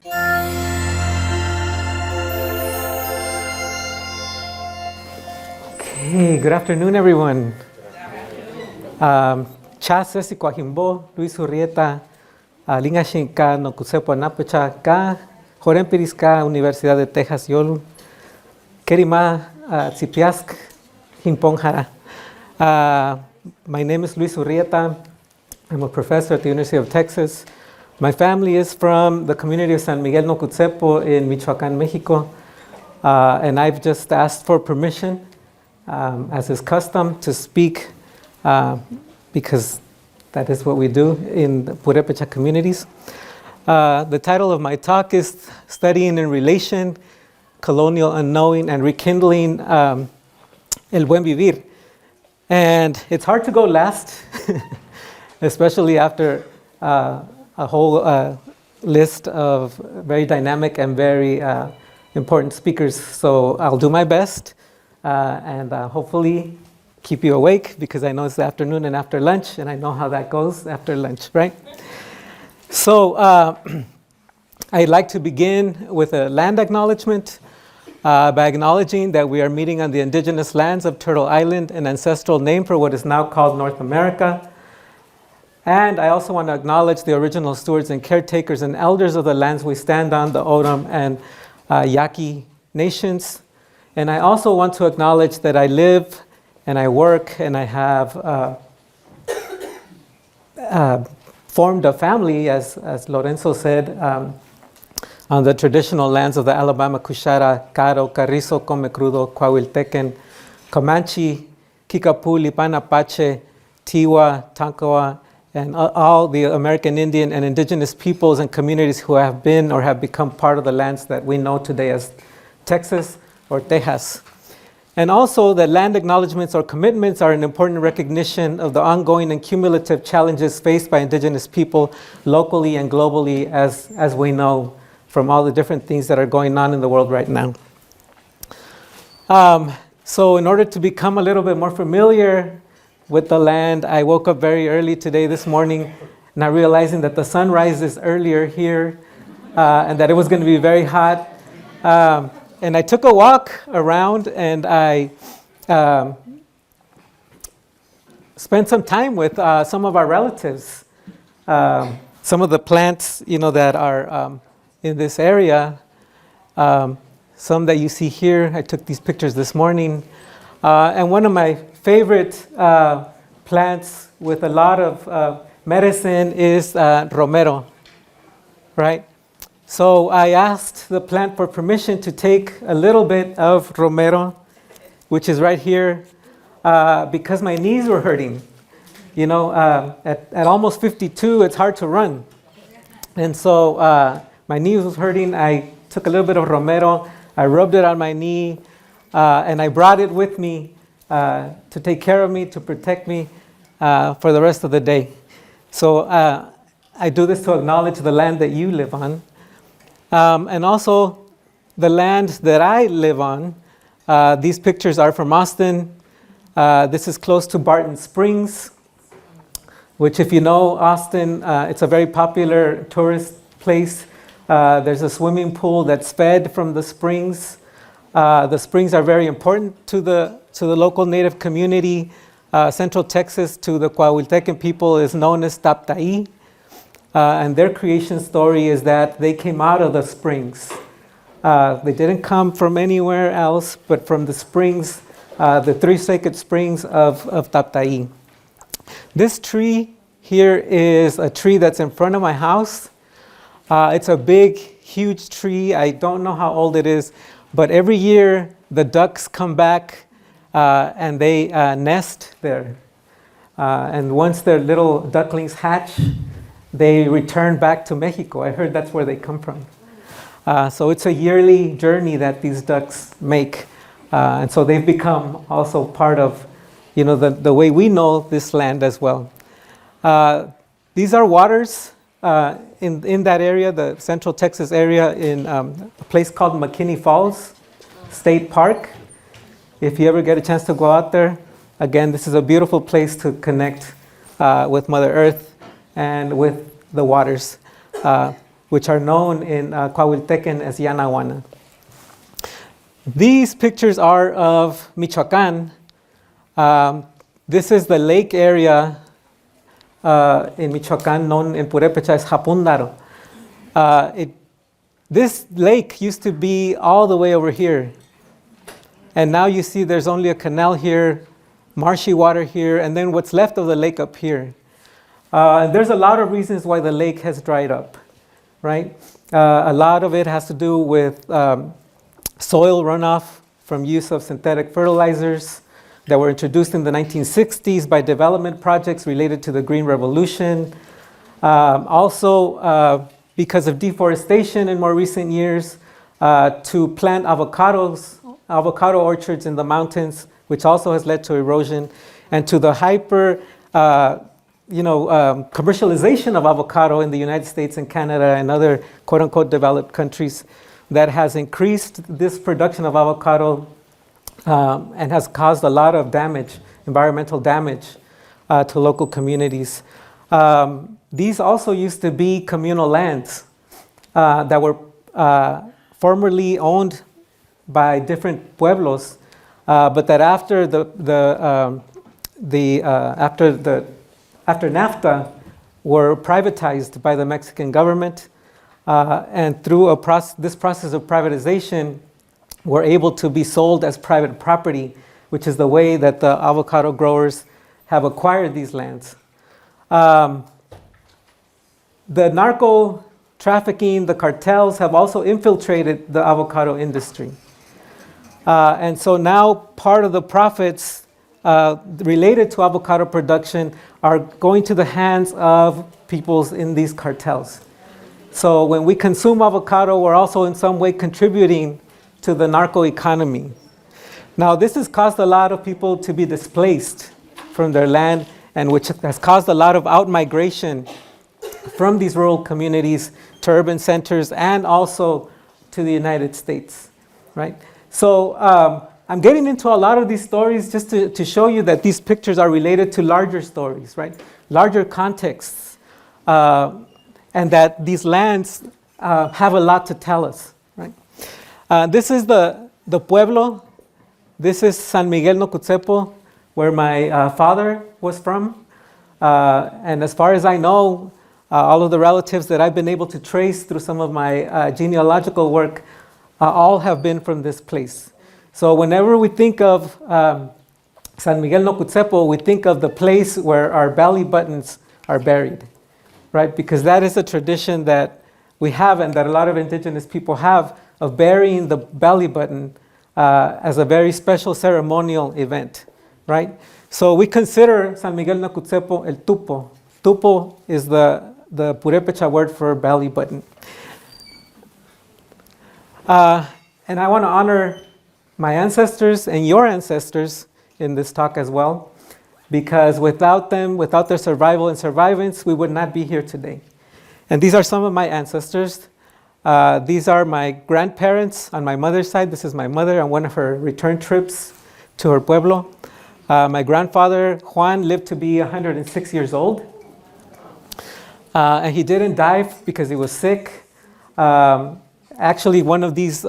Okay, good afternoon, everyone. Chas Kwahimbo, Luis Urrieta, Linga Shinka, no Kusepo Napecha, Ka, Jorempirisca, Universidad de Texas, Yolu, Kerima, Tzipiask, Himponjara. My name is Luis Urrieta. I'm a professor at the University of Texas. My family is from the community of San Miguel Nocutzepo in Michoacán, Mexico. And I've just asked for permission, as is custom, to speak because that is what we do in the Purepecha communities. The title of my talk is Studying in Relation, Colonial Unknowing, and Rekindling El Buen Vivir. And it's hard to go last, especially after a whole list of very dynamic and very important speakers. So I'll do my best and hopefully keep you awake, because I know it's the afternoon and after lunch, and I know how that goes after lunch, right? So I'd like to begin with a land acknowledgement by acknowledging that we are meeting on the indigenous lands of Turtle Island, an ancestral name for what is now called North America. And I also want to acknowledge the original stewards and caretakers and elders of the lands we stand on, the Oram and Yaqui nations. And I also want to acknowledge that I live and I work and I have formed a family, as Lorenzo said, on the traditional lands of the Alabama, Cushara, Caro, Carrizo, Comecrudo, Coahuiltecan, Comanche, Kickapoo, Lipan Apache, Tiwa, Tancoa, and all the American Indian and indigenous peoples and communities who have been or have become part of the lands that we know today as Texas or Tejas. And also that land acknowledgements or commitments are an important recognition of the ongoing and cumulative challenges faced by indigenous people locally and globally, as we know from all the different things that are going on in the world right now. So in order to become a little bit more familiar with the land, I woke up very early this morning, not realizing that the sun rises earlier here and that it was going to be very hot. And I took a walk around and I spent some time with some of our relatives. Some of the plants, that are in this area, some that you see here. I took these pictures this morning. And one of my favorite plants with a lot of medicine is romero, right? So I asked the plant for permission to take a little bit of romero, which is right here, because my knees were hurting. At almost 52, it's hard to run. And so my knee was hurting. I took a little bit of romero, I rubbed it on my knee, and I brought it with me to take care of me, to protect me for the rest of the day. So I do this to acknowledge the land that you live on. And also the land that I live on. These pictures are from Austin. This is close to Barton Springs, which, if you know Austin, it's a very popular tourist place. There's a swimming pool that's fed from the springs. The springs are very important to the local Native community. Central Texas, to the Coahuiltecan people, is known as Taptaí. And their creation story is that they came out of the springs. They didn't come from anywhere else, but from the springs, the three sacred springs of Taptaí. This tree here is a tree that's in front of my house. It's a big, huge tree. I don't know how old it is, but every year the ducks come back and they nest there. And once their little ducklings hatch, they return back to Mexico. I heard that's where they come from. So it's a yearly journey that these ducks make. And so they've become also part of, the way we know this land as well. These are waters in that area, the Central Texas area, in a place called McKinney Falls State Park. If you ever get a chance to go out there, again, this is a beautiful place to connect with Mother Earth and with the waters. which are known in Coahuiltecan as Yanahuana. These pictures are of Michoacán. This is the lake area in Michoacán, known in Purépecha as Japundaro. This lake used to be all the way over here. And now you see there's only a canal here, marshy water here, and then what's left of the lake up here. There's a lot of reasons why the lake has dried up, right? A lot of it has to do with soil runoff from use of synthetic fertilizers that were introduced in the 1960s by development projects related to the Green Revolution. Also, because of deforestation in more recent years, to plant avocado orchards in the mountains, which also has led to erosion, and to the hyper commercialization of avocado in the United States and Canada and other quote-unquote developed countries that has increased this production of avocado and has caused a lot of damage, environmental damage to local communities. These also used to be communal lands that were formerly owned by different pueblos, but that after after NAFTA were privatized by the Mexican government, and through this process of privatization, were able to be sold as private property, which is the way that the avocado growers have acquired these lands. The narco trafficking, the cartels have also infiltrated the avocado industry. And so now part of the profits related to avocado production are going to the hands of peoples in these cartels. So when we consume avocado, we're also in some way contributing to the narco economy. Now, this has caused a lot of people to be displaced from their land, and which has caused a lot of out-migration from these rural communities to urban centers and also to the United States, right? So I'm getting into a lot of these stories just to show you that these pictures are related to larger stories, right? Larger contexts, and that these lands have a lot to tell us, right? This is the pueblo. This is San Miguel Nocutzepo, where my father was from. And as far as I know, all of the relatives that I've been able to trace through some of my genealogical work all have been from this place. So whenever we think of San Miguel Nocutzepo, we think of the place where our belly buttons are buried, right? Because that is a tradition that we have and that a lot of indigenous people have of burying the belly button as a very special ceremonial event, right? So we consider San Miguel Nocutzepo el tupo. Tupo is the Purépecha word for belly button. And I want to honor my ancestors and your ancestors in this talk as well, because without them, without their survival and survivance, we would not be here today. And these are some of my ancestors. These are my grandparents on my mother's side. This is my mother on one of her return trips to her pueblo. My grandfather, Juan, lived to be 106 years old. And he didn't die because he was sick. Actually, one of these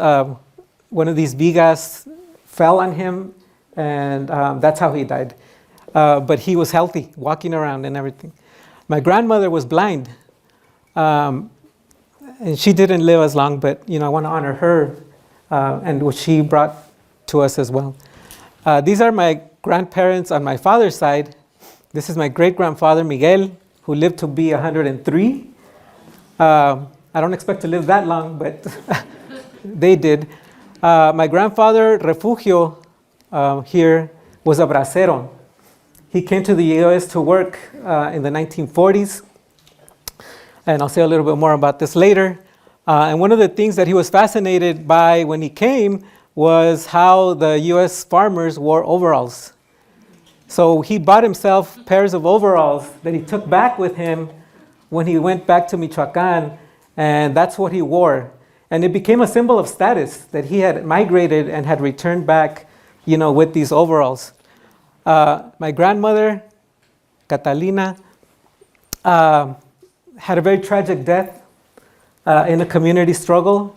vigas fell on him, and that's how he died. But he was healthy, walking around and everything. My grandmother was blind, and she didn't live as long, but I want to honor her and what she brought to us as well. These are my grandparents on my father's side. This is my great-grandfather, Miguel, who lived to be 103. I don't expect to live that long, but they did. My grandfather, Refugio, here, was a bracero. He came to the U.S. to work in the 1940s, and I'll say a little bit more about this later. And one of the things that he was fascinated by when he came was how the U.S. farmers wore overalls. So he bought himself pairs of overalls that he took back with him when he went back to Michoacán, and that's what he wore. And it became a symbol of status that he had migrated and had returned back, with these overalls. My grandmother, Catalina, had a very tragic death. in a community struggle.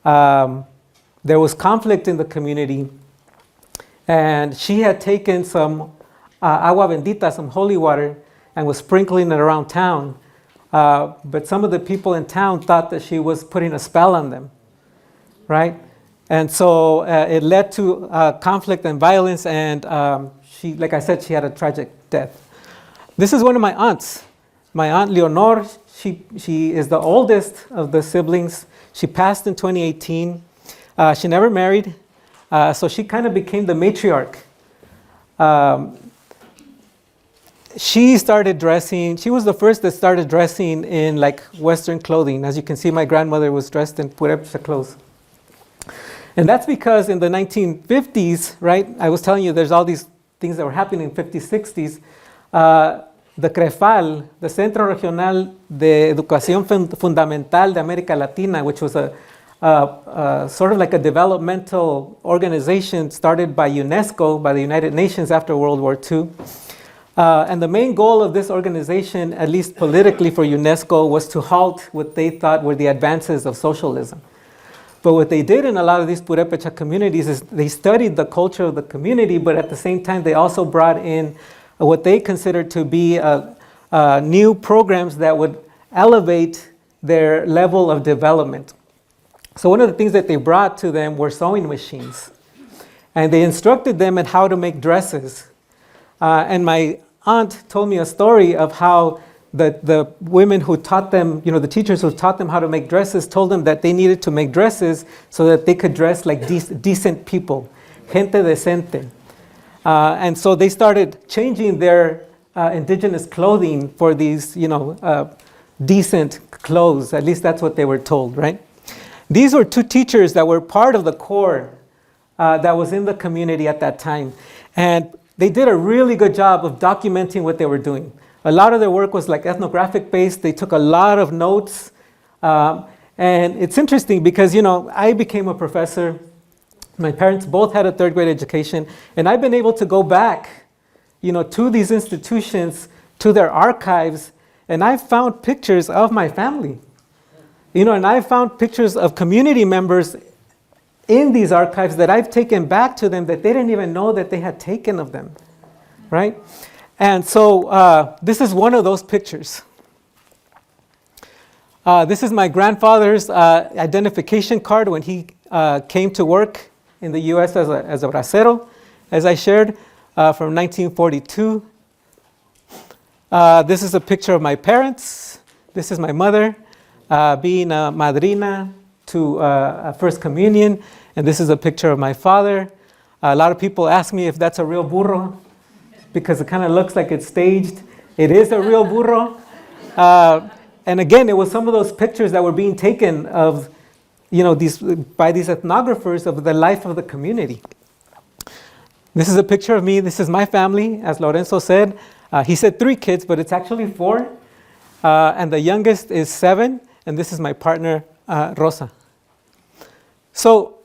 There was conflict in the community, and she had taken some agua bendita, some holy water, and was sprinkling it around town. But some of the people in town thought that she was putting a spell on them, right? And so it led to conflict and violence, and she, like I said, she had a tragic death. This is one of my aunts. My aunt Leonor, she is the oldest of the siblings. She passed in 2018. She never married, so she kind of became the matriarch. She started dressing, she was the first that started dressing in like Western clothing. As you can see, my grandmother was dressed in purépecha clothes. And that's because in the 1950s, right, I was telling you there's all these things that were happening in the 50s, 60s. The CREFAL, the Centro Regional de Educación Fundamental de América Latina, which was a sort of like a developmental organization started by UNESCO, by the United Nations after World War II. And the main goal of this organization, at least politically for UNESCO, was to halt what they thought were the advances of socialism. But what they did in a lot of these purépecha communities is they studied the culture of the community, but at the same time they also brought in what they considered to be new programs that would elevate their level of development. So one of the things that they brought to them were sewing machines. And they instructed them in how to make dresses. And my aunt told me a story of how the women who taught them, the teachers who taught them how to make dresses told them that they needed to make dresses so that they could dress like decent people, gente decente. And so they started changing their indigenous clothing for these, decent clothes. At least that's what they were told, right? These were two teachers that were part of the core that was in the community at that time. And they did a really good job of documenting what they were doing. A lot of their work was like ethnographic based. They took a lot of notes. And it's interesting because, I became a professor. My parents both had a third grade education. And I've been able to go back, to these institutions, to their archives. And I found pictures of my family. And I found pictures of community members in these archives that I've taken back to them that they didn't even know that they had taken of them, right? And so this is one of those pictures. This is my grandfather's identification card when he came to work in the U.S. as a bracero, as I shared, from 1942. This is a picture of my parents. This is my mother being a madrina to First Communion. And this is a picture of my father. A lot of people ask me if that's a real burro because it kind of looks like it's staged. It is a real burro. And again, it was some of those pictures that were being taken of, by these ethnographers of the life of the community. This is a picture of me. This is my family, as Lorenzo said. He said 3 kids, but it's actually 4. And the youngest is 7. And this is my partner, Rosa. So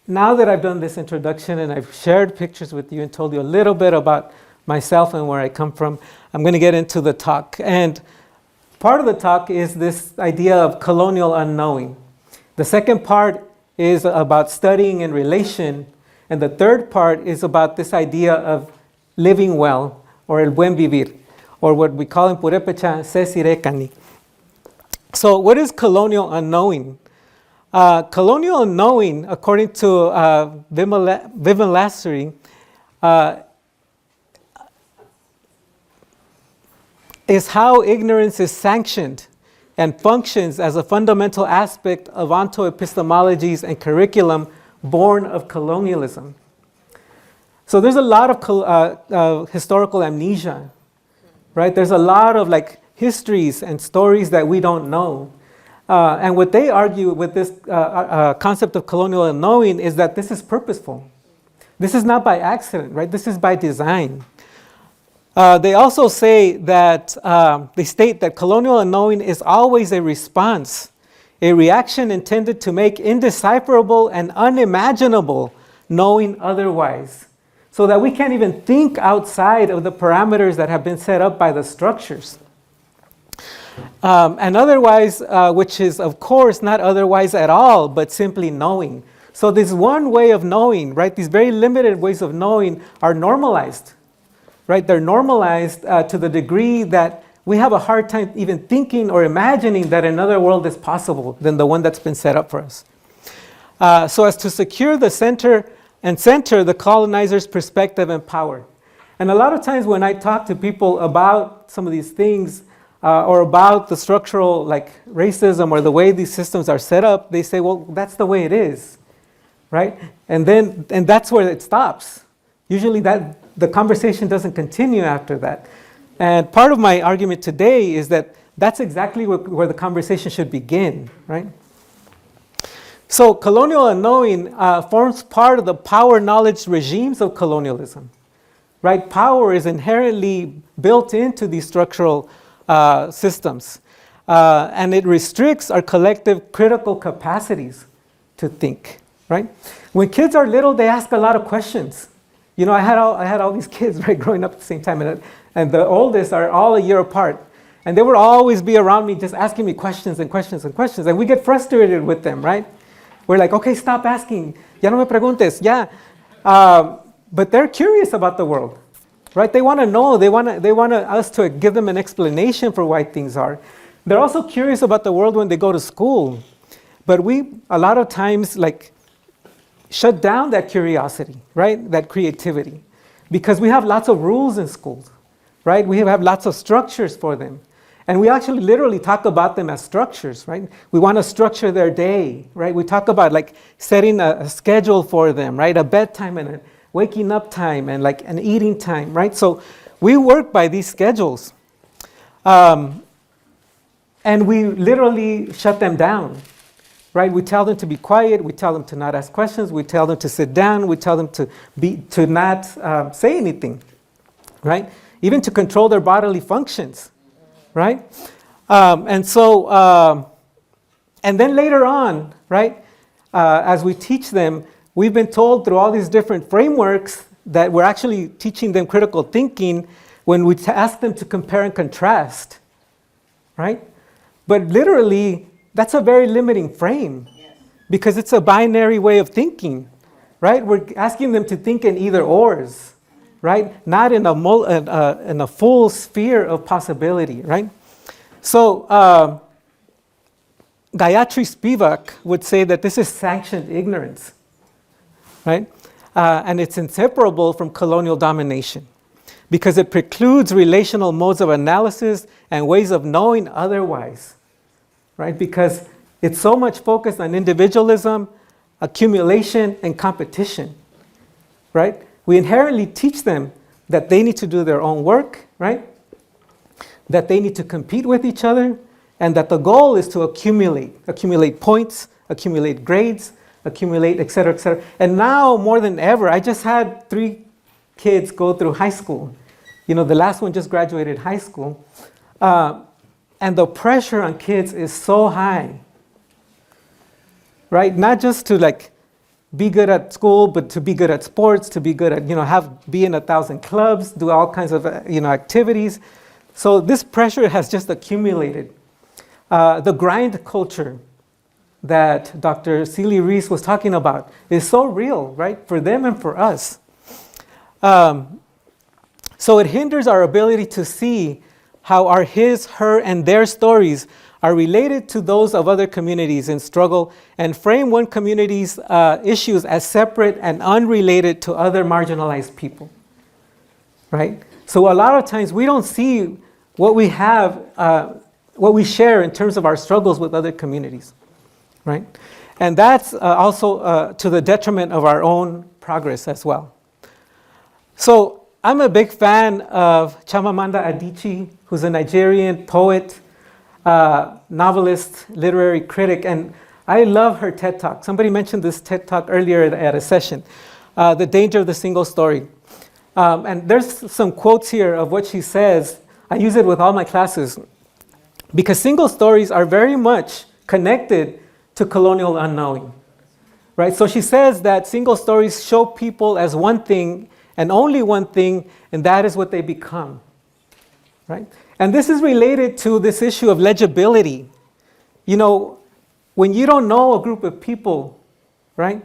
now that I've done this introduction and I've shared pictures with you and told you a little bit about myself and where I come from, I'm going to get into the talk. And part of the talk is this idea of colonial unknowing. The second part is about studying in relation. And the third part is about this idea of living well, or el buen vivir, or what we call in Purépecha, SICRE Cani. So what is colonial unknowing? Colonial unknowing, according to Vivian Lassery, is how ignorance is sanctioned and functions as a fundamental aspect of onto-epistemologies and curriculum born of colonialism. So there's a lot of historical amnesia, right? There's a lot of histories and stories that we don't know. And what they argue with this concept of colonial unknowing is that this is purposeful. This is not by accident, right? This is by design. They also say that, they state that colonial unknowing is always a response, a reaction intended to make indecipherable and unimaginable knowing otherwise, so that we can't even think outside of the parameters that have been set up by the structures. And otherwise, which is, of course, not otherwise at all, but simply knowing. So this one way of knowing, right, these very limited ways of knowing are normalized, right? They're normalized to the degree that we have a hard time even thinking or imagining that another world is possible than the one that's been set up for us. So as to secure the center the colonizer's perspective and power. And a lot of times when I talk to people about some of these things, or about the structural like racism or the way these systems are set up, they say, well, that's the way it is, right? And that's where it stops. Usually the conversation doesn't continue after that. And part of my argument today is that that's exactly where the conversation should begin, right? So colonial unknowing forms part of the power knowledge regimes of colonialism, right? Power is inherently built into these structural systems, and it restricts our collective critical capacities to think, right? When kids are little, they ask a lot of questions. You know, I had all these kids, right, growing up at the same time, and the oldest are all a year apart, and they would always be around me just asking me questions and questions and questions, and we get frustrated with them, right? We're like, okay, stop asking, ya no me preguntes, ya. But they're curious about the world. Right? They want to know, they want us to give them an explanation for why things are. They're also curious about the world when they go to school. But we, a lot of times, like, shut down that curiosity, right? That creativity. Because we have lots of rules in schools, right? We have lots of structures for them. And we actually literally talk about them as structures, right? We want to structure their day, right? We talk about, like, setting a schedule for them, right? A bedtime and a waking up time and like an eating time, right? So we work by these schedules. And we literally shut them down, right? We tell them to be quiet. We tell them to not ask questions. We tell them to sit down. We tell them to not say anything, right? Even to control their bodily functions, right? And then later on, right, as we teach them, we've been told through all these different frameworks that we're actually teaching them critical thinking when we ask them to compare and contrast, right? But literally, that's a very limiting frame because it's a binary way of thinking, right? We're asking them to think in either ors, right? Not in a full sphere of possibility, right? So Gayatri Spivak would say that this is sanctioned ignorance. Right? And it's inseparable from colonial domination because it precludes relational modes of analysis and ways of knowing otherwise, right? Because it's so much focused on individualism, accumulation, and competition, right? We inherently teach them that they need to do their own work, right? That they need to compete with each other, and that the goal is to accumulate points, accumulate grades, accumulate, et cetera, et cetera. And now, more than ever, I just had 3 kids go through high school. You know, the last one just graduated high school. And the pressure on kids is so high, right? Not just to, like, be good at school, but to be good at sports, to be good at, you know, be in 1,000 clubs, do all kinds of, activities. So this pressure has just accumulated. The grind culture that Dr. Celie Reese was talking about is so real, right, for them and for us. So it hinders our ability to see how our his, her, and their stories are related to those of other communities in struggle and frame one community's issues as separate and unrelated to other marginalized people, right? So a lot of times we don't see what we have, what we share in terms of our struggles with other communities. Right? And that's also to the detriment of our own progress as well. So I'm a big fan of Chimamanda Adichie, who's a Nigerian poet, novelist, literary critic, and I love her TED Talk. Somebody mentioned this TED Talk earlier at a session, The Danger of the Single Story. And there's some quotes here of what she says. I use it with all my classes because single stories are very much connected to colonial unknowing, right? So she says that single stories show people as one thing and only one thing, and that is what they become, right? And this is related to this issue of legibility. You know, when you don't know a group of people, right,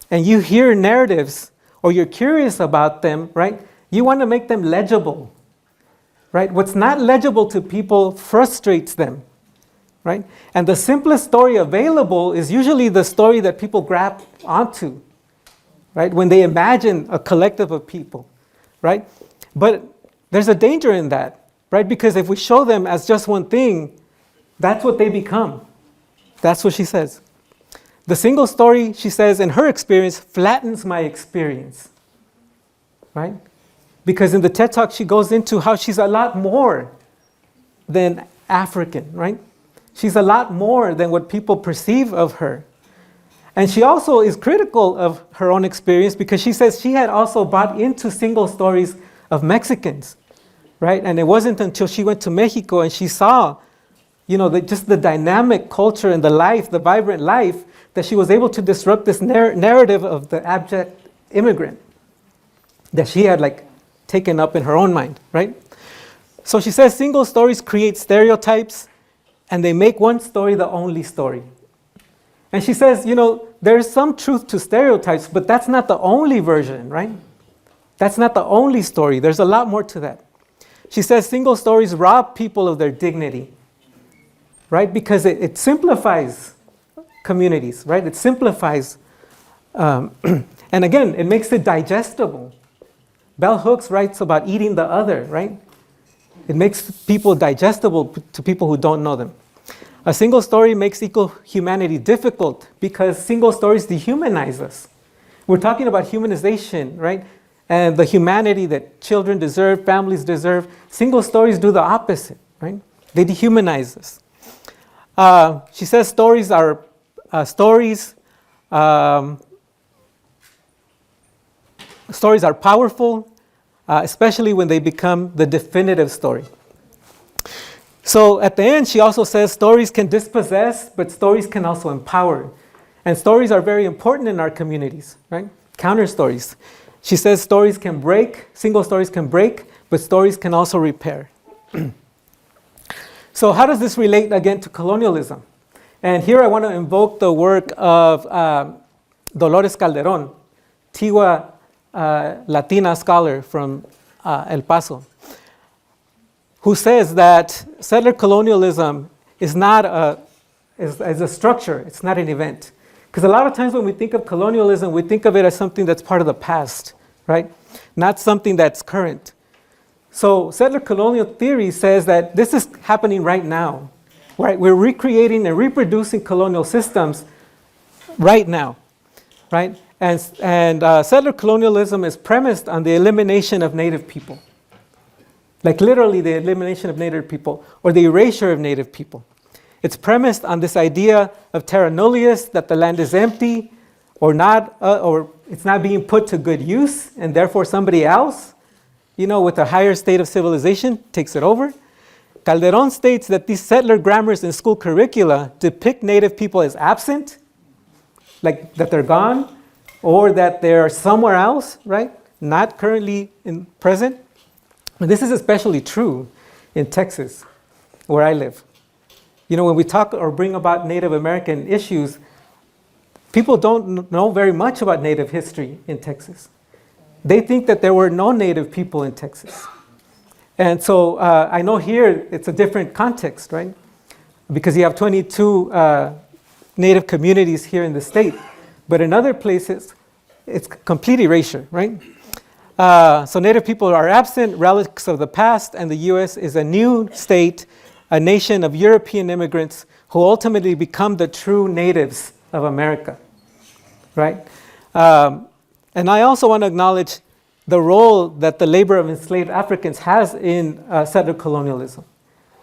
and you hear narratives or you're curious about them, right, you want to make them legible, right? What's not legible to people frustrates them, right? And the simplest story available is usually the story that people grab onto, right, when they imagine a collective of people, right? But there's a danger in that, right? Because if we show them as just one thing, that's what they become. That's what she says. The single story, she says, in her experience, flattens my experience, right? Because in the TED Talk, she goes into how she's a lot more than African, right? She's a lot more than what people perceive of her. And she also is critical of her own experience because she says she had also bought into single stories of Mexicans, right? And it wasn't until she went to Mexico and she saw, you know, just the dynamic culture and the life, the vibrant life, that she was able to disrupt this narrative of the abject immigrant that she had like taken up in her own mind, right? So she says single stories create stereotypes and they make one story the only story. And she says, you know, there's some truth to stereotypes, but that's not the only version, right? That's not the only story. There's a lot more to that. She says single stories rob people of their dignity, right? Because it simplifies communities, right? It simplifies, and again, it makes it digestible. Bell Hooks writes about eating the other, right? It makes people digestible to people who don't know them. A single story makes equal humanity difficult because single stories dehumanize us. We're talking about humanization, right? And the humanity that children deserve, families deserve. Single stories do the opposite, right? They dehumanize us. She says stories are powerful, especially when they become the definitive story. So at the end, she also says stories can dispossess, but stories can also empower. And stories are very important in our communities, right? Counter stories. She says stories can break, single stories can break, but stories can also repair. So how does this relate again to colonialism? And here I want to invoke the work of Dolores Calderon, Tiwa Latina scholar from El Paso, who says that settler colonialism is not is a structure, it's not an event. Because a lot of times when we think of colonialism, we think of it as something that's part of the past, right? Not something that's current. So settler colonial theory says that this is happening right now, right? We're recreating and reproducing colonial systems right now, right? And settler colonialism is premised on the elimination of native people. Like literally the elimination of native people or the erasure of native people. It's premised on this idea of terra nullius, that the land is empty or not, or it's not being put to good use, and therefore somebody else, you know, with a higher state of civilization takes it over. Calderon states that these settler grammars in school curricula depict native people as absent, like that they're gone, or that they're somewhere else, right? Not currently present. And this is especially true in Texas, where I live. You know, when we talk or bring about Native American issues, people don't know very much about Native history in Texas. They think that there were no Native people in Texas. And so I know here it's a different context, right? Because you have 22 Native communities here in the state. But in other places, it's complete erasure, right? So Native people are absent, relics of the past, and the U.S. is a new state, a nation of European immigrants who ultimately become the true natives of America, right? And I also want to acknowledge the role that the labor of enslaved Africans has in settler colonialism,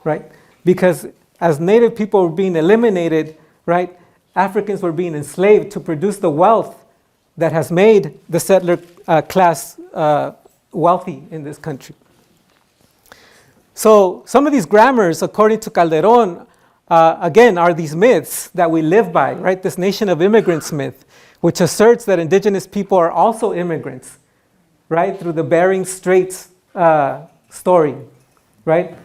right? Because as Native people were being eliminated, right, Africans were being enslaved to produce the wealth that has made the settler class wealthy in this country. So some of these grammars, according to Calderon, again, are these myths that we live by, right? This nation of immigrants myth, which asserts that indigenous people are also immigrants, right? Through the Bering Straits story, right?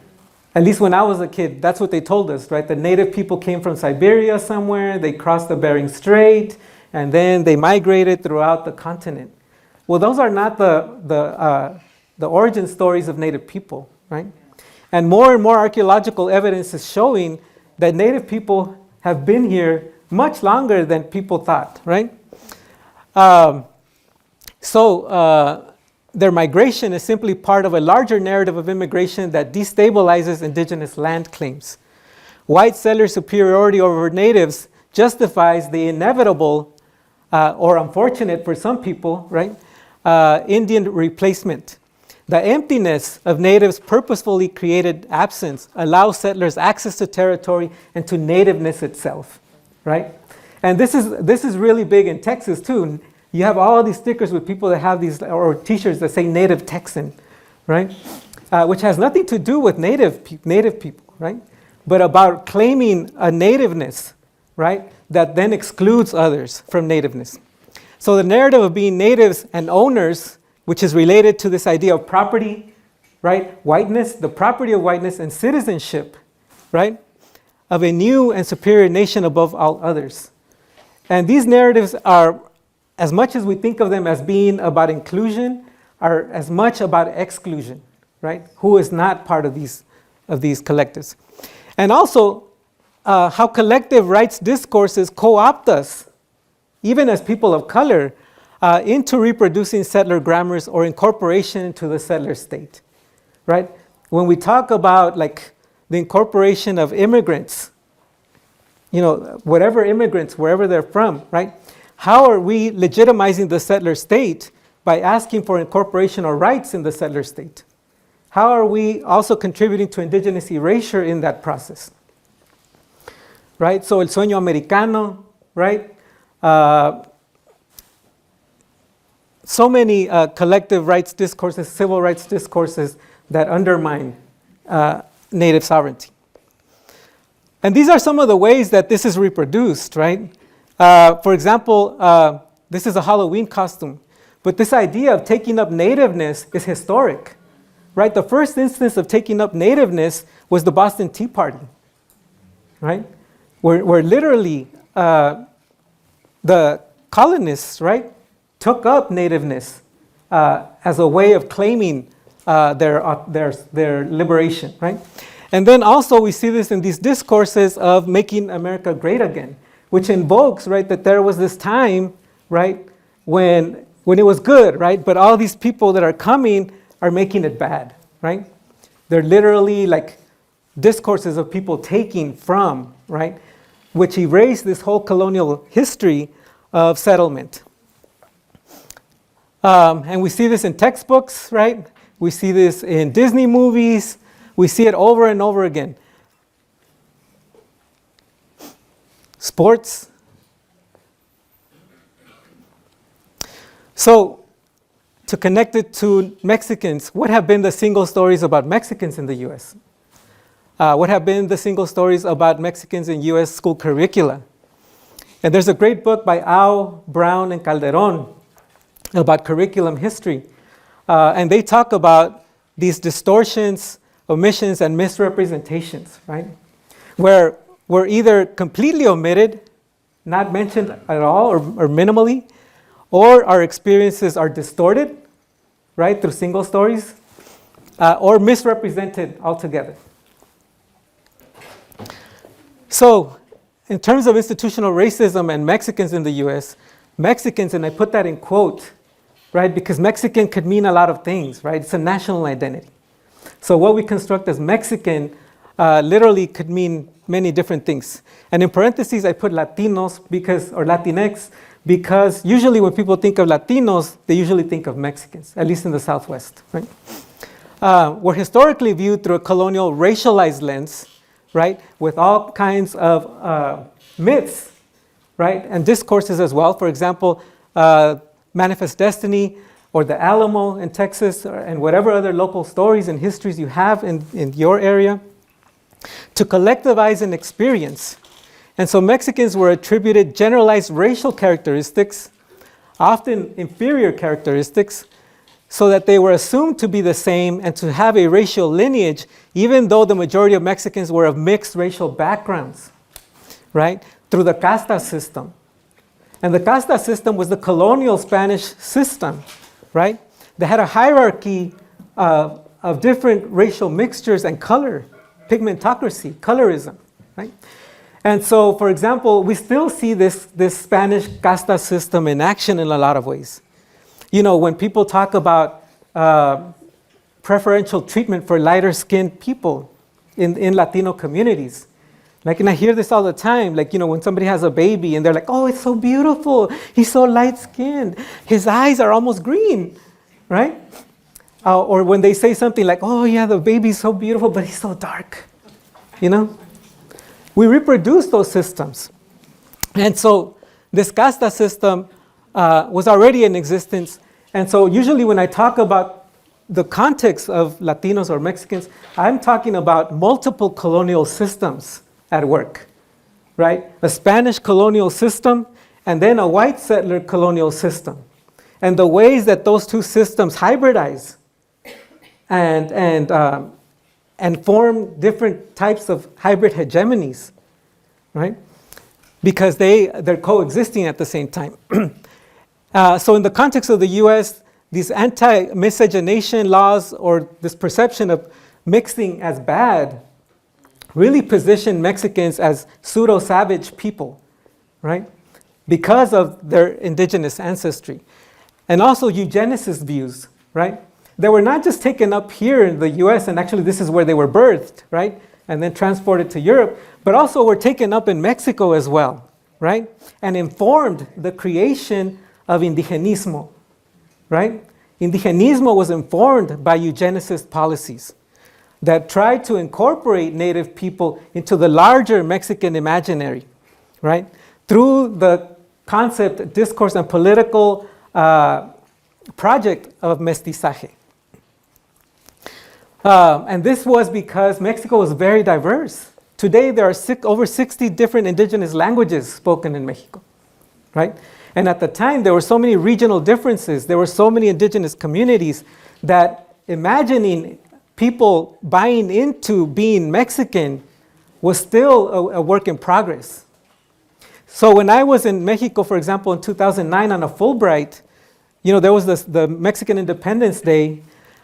At least when I was a kid, that's what they told us, right? The native people came from Siberia somewhere, they crossed the Bering Strait, and then they migrated throughout the continent. Well, those are not the origin stories of native people, right? And more archaeological evidence is showing that native people have been here much longer than people thought, right? Their migration is simply part of a larger narrative of immigration that destabilizes indigenous land claims. White settler superiority over natives justifies the inevitable, or unfortunate for some people, right, Indian replacement. The emptiness of natives' purposefully created absence allows settlers access to territory and to nativeness itself, right? And this is really big in Texas too. You have all these stickers with people that have these, or t-shirts that say Native Texan, right? Which has nothing to do with native people, right? But about claiming a nativeness, right? That then excludes others from nativeness. So the narrative of being natives and owners, which is related to this idea of property, right? Whiteness, the property of whiteness, and citizenship, right? Of a new and superior nation above all others. And these narratives are, as much as we think of them as being about inclusion, are as much about exclusion, right? Who is not part of these collectives. And also, how collective rights discourses co-opt us, even as people of color, into reproducing settler grammars or incorporation into the settler state, right? When we talk about like the incorporation of immigrants, you know, whatever immigrants, wherever they're from, right? How are we legitimizing the settler state by asking for incorporation or rights in the settler state? How are we also contributing to indigenous erasure in that process? Right, so el sueño americano, right? So many collective rights discourses, civil rights discourses that undermine native sovereignty. And these are some of the ways that this is reproduced, right? For example, this is a Halloween costume, but this idea of taking up nativeness is historic, right? The first instance of taking up nativeness was the Boston Tea Party, right? Where literally the colonists, right, took up nativeness as a way of claiming their liberation, right? And then also we see this in these discourses of making America great again, which invokes, right, that there was this time, right, when it was good, right, but all these people that are coming are making it bad, right? They're literally like discourses of people taking from, right, which erase this whole colonial history of settlement. And we see this in textbooks, right? We see this in Disney movies. We see it over and over again. Sports. So, to connect it to Mexicans, what have been the single stories about Mexicans in the US? What have been the single stories about Mexicans in US school curricula? And there's a great book by Au, Brown, and Calderon about curriculum history. And they talk about these distortions, omissions, and misrepresentations, right? Where we're either completely omitted, not mentioned at all or minimally, or our experiences are distorted, right, through single stories, or misrepresented altogether. So, in terms of institutional racism and Mexicans in the US, Mexicans, and I put that in quote, right, because Mexican could mean a lot of things, right? It's a national identity. So what we construct as Mexican literally could mean many different things. And in parentheses, I put Latinos or Latinx, because usually when people think of Latinos, they usually think of Mexicans, at least in the Southwest, right? We're historically viewed through a colonial racialized lens, right, with all kinds of myths, right, and discourses as well. For example, Manifest Destiny, or the Alamo in Texas, and whatever other local stories and histories you have in your area, to collectivize an experience. And so Mexicans were attributed generalized racial characteristics, often inferior characteristics, so that they were assumed to be the same and to have a racial lineage, even though the majority of Mexicans were of mixed racial backgrounds, right? Through the casta system. And the casta system was the colonial Spanish system, right? They had a hierarchy of different racial mixtures and color, pigmentocracy, colorism, right? And so, for example, we still see this Spanish casta system in action in a lot of ways. You know, when people talk about preferential treatment for lighter skinned people in Latino communities, like, and I hear this all the time, like, you know, when somebody has a baby and they're like, oh, it's so beautiful, he's so light skinned, his eyes are almost green, right? Or when they say something like, oh yeah, the baby's so beautiful, but he's so dark, you know? We reproduce those systems. And so this casta system was already in existence. And so usually when I talk about the context of Latinos or Mexicans, I'm talking about multiple colonial systems at work, right? A Spanish colonial system and then a white settler colonial system. And the ways that those two systems hybridize and form different types of hybrid hegemonies, right? Because they're coexisting at the same time. So in the context of the US, these anti-miscegenation laws or this perception of mixing as bad really position Mexicans as pseudo-savage people, right? Because of their indigenous ancestry. And also eugenicist views, right? They were not just taken up here in the US, and actually this is where they were birthed, right? And then transported to Europe, but also were taken up in Mexico as well, right? And informed the creation of indigenismo, right? Indigenismo was informed by eugenicist policies that tried to incorporate native people into the larger Mexican imaginary, right? Through the concept, discourse, and political project of mestizaje. And this was because Mexico was very diverse. Today, there are over 60 different indigenous languages spoken in Mexico, right? And at the time, there were so many regional differences. There were so many indigenous communities that imagining people buying into being Mexican was still a work in progress. So when I was in Mexico, for example, in 2009 on a Fulbright, you know, there was the Mexican Independence Day,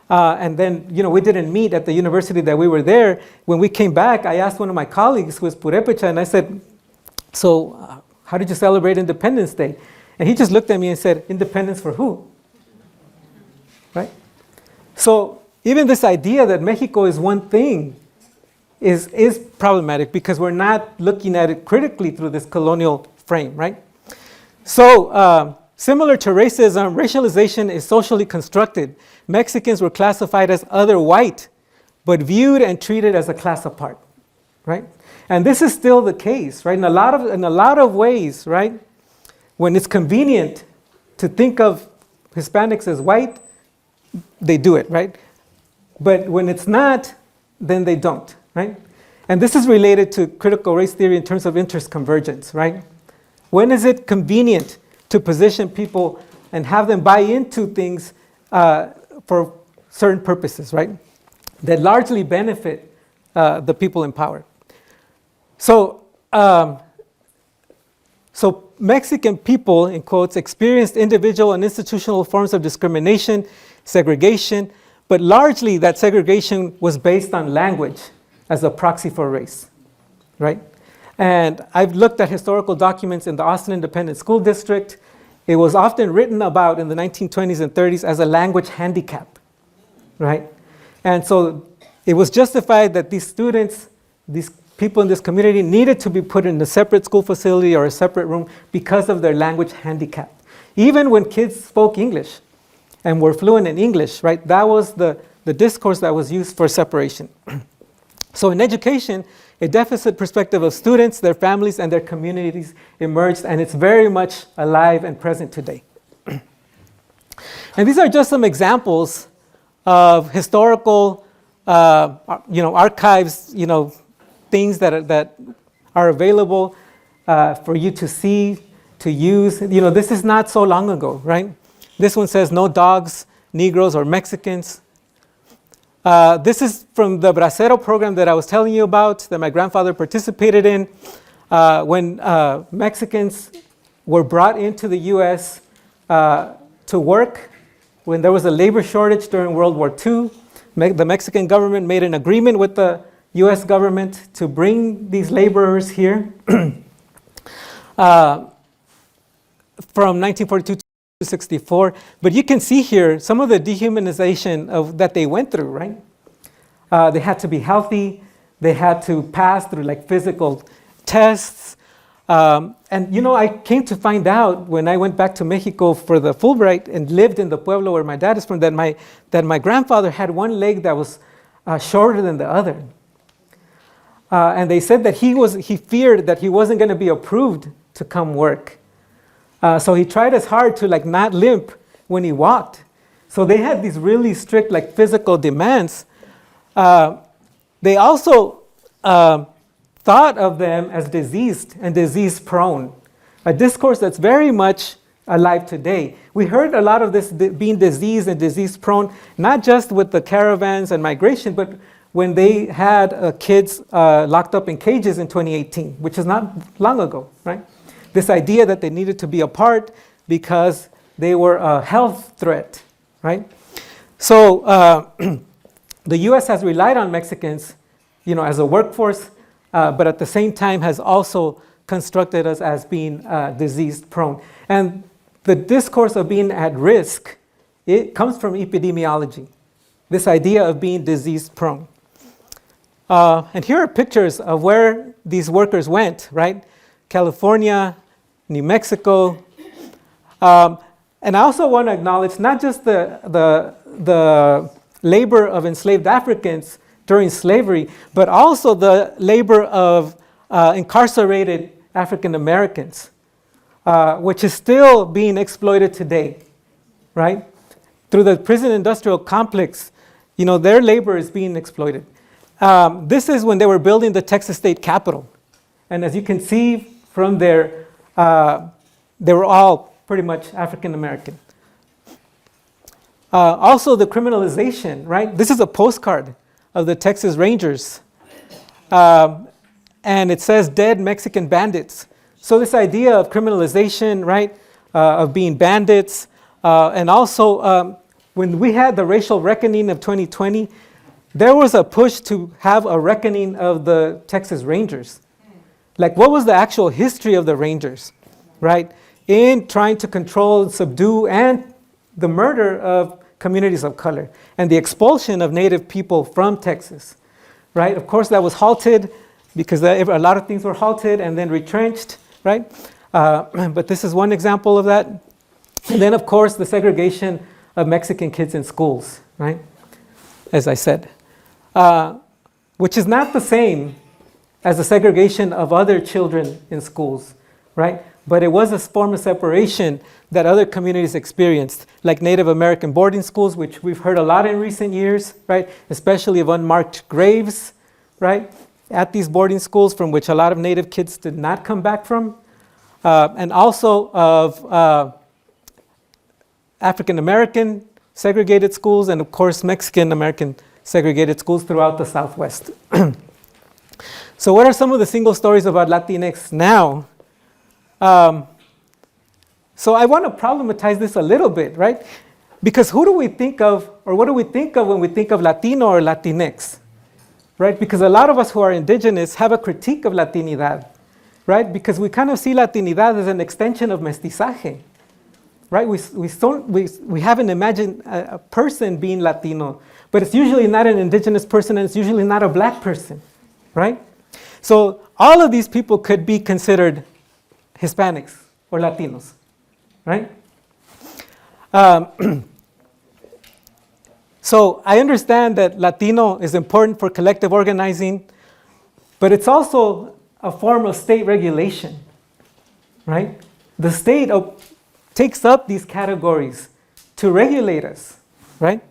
and then, you know, we didn't meet at the university that we were there. When we came back, I asked one of my colleagues who was Purepecha, and I said, so how did you celebrate Independence Day? And he just looked at me and said, independence for who? Right? So even this idea that Mexico is one thing is problematic because we're not looking at it critically through this colonial frame, right? So similar to racism, racialization is socially constructed. Mexicans were classified as other white, but viewed and treated as a class apart, right? And this is still the case, right? In a lot of ways, right? When it's convenient to think of Hispanics as white, they do it, right? But when it's not, then they don't, right? And this is related to critical race theory in terms of interest convergence, right? When is it convenient to position people and have them buy into things for certain purposes, right? That largely benefit the people in power. So Mexican people, in quotes, experienced individual and institutional forms of discrimination, segregation, but largely that segregation was based on language as a proxy for race, right? And I've looked at historical documents in the Austin Independent School District. It was often written about in the 1920s and 30s as a language handicap, right? And so it was justified that these students, these people in this community needed to be put in a separate school facility or a separate room because of their language handicap. Even when kids spoke English and were fluent in English, right? That was the discourse that was used for separation. So in education, a deficit perspective of students, their families, and their communities emerged, and it's very much alive and present today. And these are just some examples of historical, archives, things that are available for you to see, to use. This is not so long ago, right? This one says no dogs, Negroes, or Mexicans. This is from the Bracero program that I was telling you about, that my grandfather participated in, when Mexicans were brought into the U.S. To work when there was a labor shortage during World War II. The Mexican government made an agreement with the U.S. government to bring these laborers here from 1942 to 1964. But you can see here some of the dehumanization that they went through, right? They had to be healthy. They had to pass through like physical tests. And you know, I came to find out when I went back to Mexico for the Fulbright and lived in the pueblo where my dad is from, that my grandfather had one leg that was shorter than the other. And they said that he feared that he wasn't going to be approved to come work. So he tried as hard to like not limp when he walked. So they had these really strict like physical demands. They also thought of them as diseased and disease prone, a discourse that's very much alive today. We heard a lot of this being diseased and disease prone, not just with the caravans and migration, but when they had kids locked up in cages in 2018, which is not long ago, right? This idea that they needed to be apart because they were a health threat, right? So the U.S. has relied on Mexicans, you know, as a workforce, but at the same time has also constructed us as being disease prone. And the discourse of being at risk, it comes from epidemiology, this idea of being disease prone. And here are pictures of where these workers went, right? California, New Mexico. And I also want to acknowledge not just the labor of enslaved Africans during slavery, but also the labor of incarcerated African Americans, which is still being exploited today, right? Through the prison industrial complex, you know, their labor is being exploited. This is when they were building the Texas State Capitol. And as you can see from there, they were all pretty much African American. Also the criminalization, right? This is a postcard of the Texas Rangers. And it says dead Mexican bandits. So this idea of criminalization, right, of being bandits, and also when we had the racial reckoning of 2020, there was a push to have a reckoning of the Texas Rangers. Like, what was the actual history of the Rangers, right, in trying to control, subdue, and the murder of communities of color and the expulsion of Native people from Texas, right? Of course, that was halted because a lot of things were halted and then retrenched, right? But this is one example of that. And then, of course, the segregation of Mexican kids in schools, right? As I said, which is not the same as the segregation of other children in schools, right? But it was a form of separation that other communities experienced, like Native American boarding schools, which we've heard a lot in recent years, right? Especially of unmarked graves, right? At these boarding schools from which a lot of Native kids did not come back from. And also of African American segregated schools, and of course Mexican American segregated schools throughout the Southwest. So what are some of the single stories about Latinx now? So I want to problematize this a little bit, right? Because who do we think of, or what do we think of when we think of Latino or Latinx, right? Because a lot of us who are indigenous have a critique of Latinidad, right? Because we kind of see Latinidad as an extension of mestizaje, right? We haven't imagined a person being Latino, but it's usually not an indigenous person, and it's usually not a black person, right? So all of these people could be considered Hispanics or Latinos, right? So I understand that Latino is important for collective organizing, but it's also a form of state regulation, right? The state takes up these categories to regulate us, right?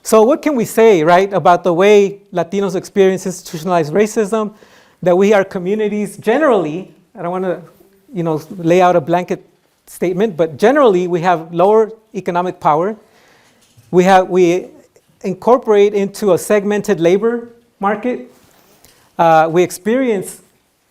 So what can we say, right, about the way Latinos experience institutionalized racism, that we are communities generally, I don't want to, lay out a blanket statement, but generally we have lower economic power. We incorporate into a segmented labor market. We experience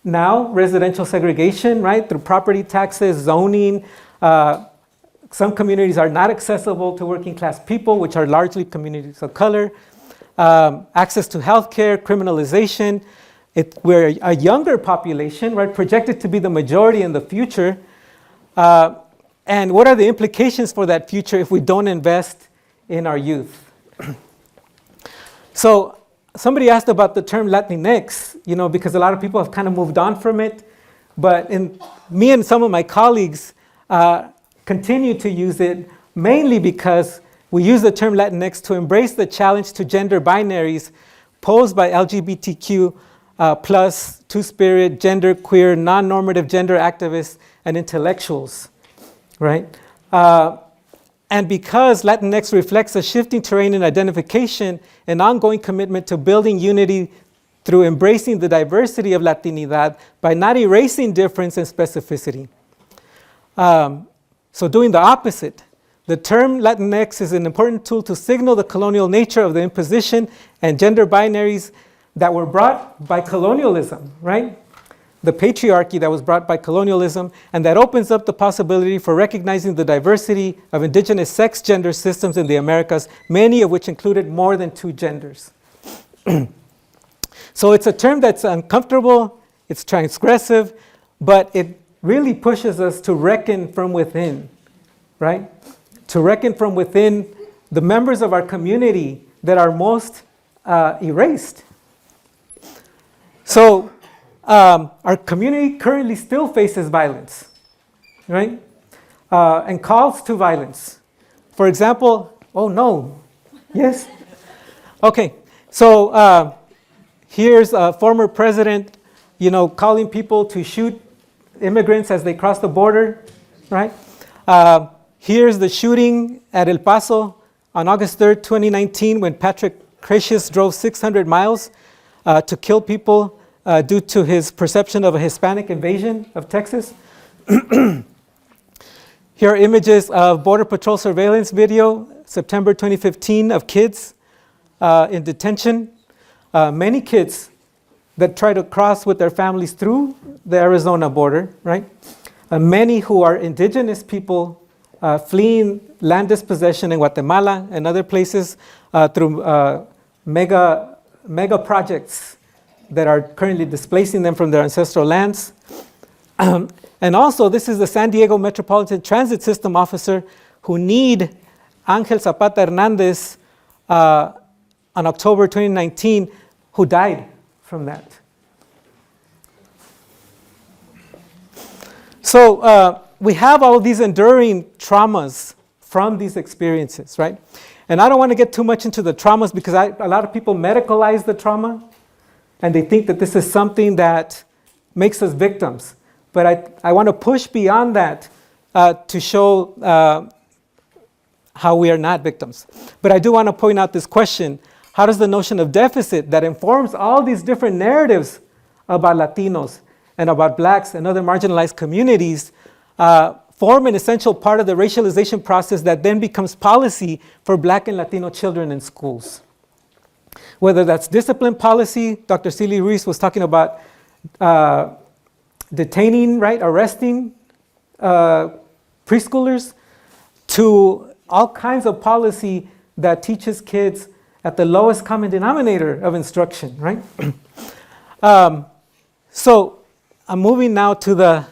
now residential segregation, right, through property taxes, zoning. Some communities are not accessible to working class people, which are largely communities of color. Access to healthcare, criminalization. We're a younger population, right, projected to be the majority in the future. And what are the implications for that future if we don't invest in our youth? So somebody asked about the term Latinx, because a lot of people have kind of moved on from it. But me and some of my colleagues continue to use it, mainly because we use the term Latinx to embrace the challenge to gender binaries posed by LGBTQ plus, two-spirit, gender queer, non-normative gender activists, and intellectuals, right? And because Latinx reflects a shifting terrain in identification and ongoing commitment to building unity through embracing the diversity of Latinidad by not erasing difference and specificity. So doing the opposite. The term Latinx is an important tool to signal the colonial nature of the imposition and gender binaries that were brought by colonialism, right? The patriarchy that was brought by colonialism, and that opens up the possibility for recognizing the diversity of indigenous sex gender systems in the Americas, many of which included more than two genders. So it's a term that's uncomfortable, it's transgressive, but it really pushes us to reckon from within, right? To reckon from within the members of our community that are most erased. So our community currently still faces violence, right? And calls to violence. For example, oh no, yes? Okay, so here's a former president, calling people to shoot immigrants as they cross the border, right? Here's the shooting at El Paso on August 3rd, 2019, when Patrick Cratius drove 600 miles to kill people due to his perception of a Hispanic invasion of Texas. Here are images of Border Patrol surveillance video, September 2015, of kids in detention. Many kids that try to cross with their families through the Arizona border, right? Many who are indigenous people fleeing land dispossession in Guatemala and other places through mega projects that are currently displacing them from their ancestral lands. And also, this is the San Diego Metropolitan Transit System officer who need Angel Zapata Hernandez on October 2019, who died from that. So we have all of these enduring traumas from these experiences, right? And I don't want to get too much into the traumas because a lot of people medicalize the trauma and they think that this is something that makes us victims. But I want to push beyond that to show how we are not victims. But I do want to point out this question: how does the notion of deficit that informs all these different narratives about Latinos and about Blacks and other marginalized communities form an essential part of the racialization process that then becomes policy for Black and Latino children in schools? Whether that's discipline policy, Dr. Celie Ruiz was talking about detaining, right, arresting preschoolers, to all kinds of policy that teaches kids at the lowest common denominator of instruction, right? So I'm moving now to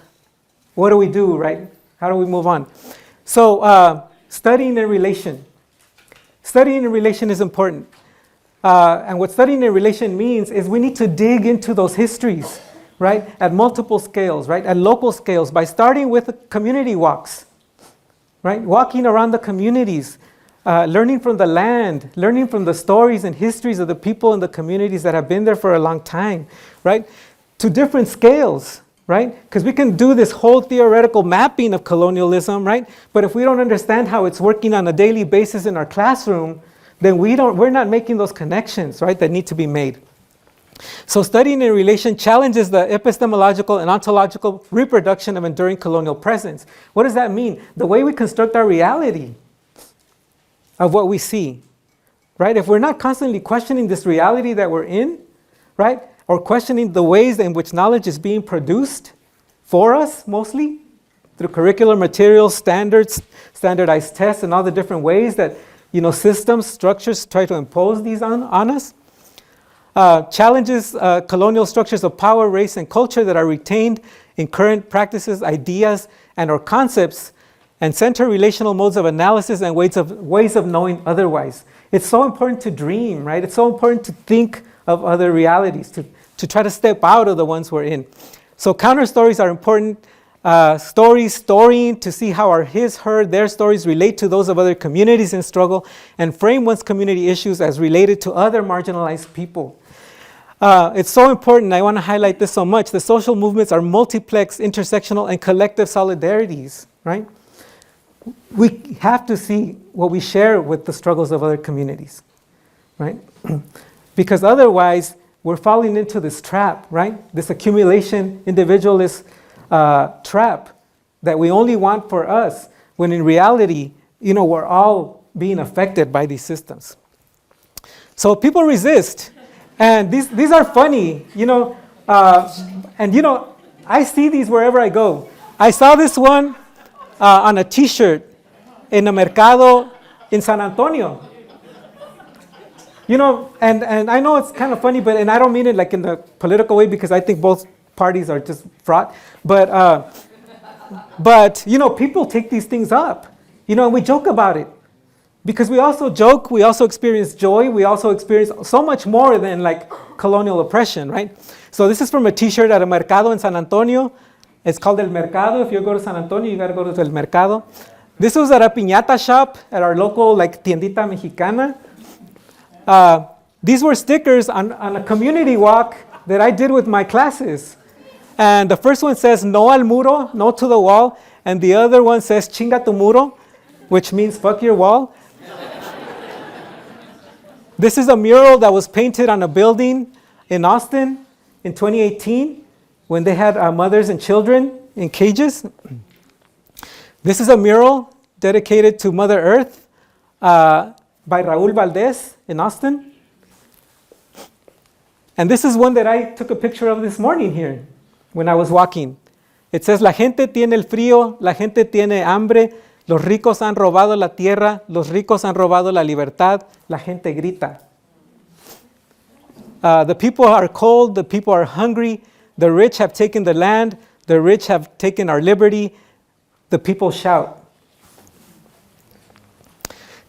what do we do, right? How do we move on? So studying in relation. Studying in relation is important. And what studying in relation means is we need to dig into those histories, right? At multiple scales, right? At local scales, by starting with community walks, right? Walking around the communities, learning from the land, learning from the stories and histories of the people in the communities that have been there for a long time, right? To different scales, right? Because we can do this whole theoretical mapping of colonialism, right? But if we don't understand how it's working on a daily basis in our classroom, then we're not making those connections, right, that need to be made. So studying in relation challenges the epistemological and ontological reproduction of enduring colonial presence. What does that mean? The way we construct our reality of what we see, right? If we're not constantly questioning this reality that we're in, right? Or questioning the ways in which knowledge is being produced for us, mostly, through curricular materials, standards, standardized tests, and all the different ways that, systems, structures try to impose these on us. Challenges colonial structures of power, race, and culture that are retained in current practices, ideas, and or concepts, and center relational modes of analysis and ways of knowing otherwise. It's so important to dream, right? It's so important to think of other realities, to try to step out of the ones we're in. So counter stories are important. Storying to see how our his, her, their stories relate to those of other communities in struggle, and frame one's community issues as related to other marginalized people. It's so important, I want to highlight this so much. The social movements are multiplex, intersectional, and collective solidarities, right? We have to see what we share with the struggles of other communities, right? Because otherwise, we're falling into this trap, right? This accumulation, individualist trap that we only want for us, when in reality, we're all being affected by these systems. So people resist. And these are funny, and I see these wherever I go. I saw this one on a t-shirt in a mercado in San Antonio. And I know it's kind of funny, and I don't mean it like in the political way, because I think both parties are just fraught. But people take these things up, and we joke about it. Because we also joke, we also experience joy, we also experience so much more than like colonial oppression, right? So this is from a t-shirt at a mercado in San Antonio. It's called El Mercado. If you go to San Antonio, you gotta go to El Mercado. This was at a piñata shop at our local tiendita mexicana. These were stickers on a community walk that I did with my classes. And the first one says, no al muro, no to the wall. And the other one says, chinga tu muro, which means fuck your wall. This is a mural that was painted on a building in Austin in 2018 when they had mothers and children in cages. This is a mural dedicated to Mother Earth by Raúl Valdés in Austin. And this is one that I took a picture of this morning here when I was walking. It says, la gente tiene el frío, la gente tiene hambre, los ricos han robado la tierra, los ricos han robado la libertad, la gente grita. The people are cold, the people are hungry, the rich have taken the land, the rich have taken our liberty, the people shout.